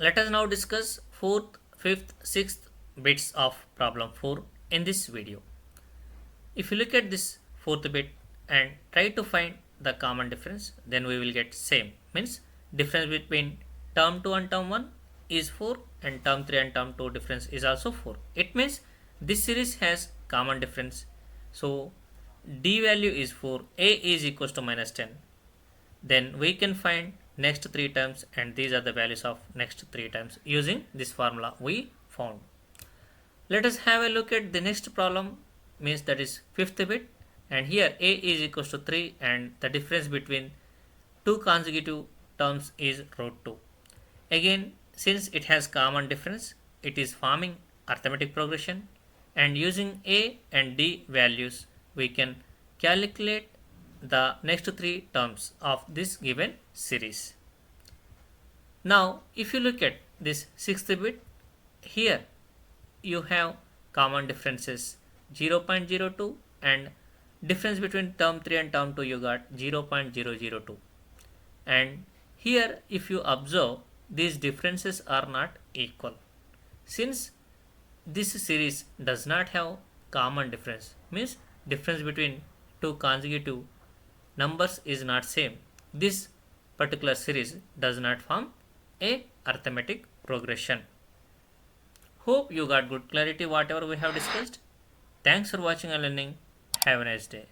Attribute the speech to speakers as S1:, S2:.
S1: Let us now discuss 4th, 5th, 6th bits of problem 4 in this video. If you look at this 4th bit and try to find the common difference, then we will get same. Means difference between term 2 and term 1 is 4 and term 3 and term 2 difference is also 4. It means this series has common difference. So D value is 4, A is equals to minus 10. Then we can find next 3 terms, and these are the values of next 3 terms using this formula we found. Let us have a look at the next problem, means that is 5th bit, and here A is equals to 3 and the difference between two consecutive terms is root 2. Again, since it has common difference, it is forming arithmetic progression, and using A and D values we can calculate the next 3 terms of this given series. Now if you look at this 6th bit, here you have common differences 0.02 and difference between term 3 and term 2 you got 0.002, and here if you observe these differences are not equal. Since this series does not have common difference, means difference between two consecutive numbers is not same, this particular series does not form a arithmetic progression. Hope you got good clarity whatever we have discussed. Thanks for watching and learning. Have a nice day.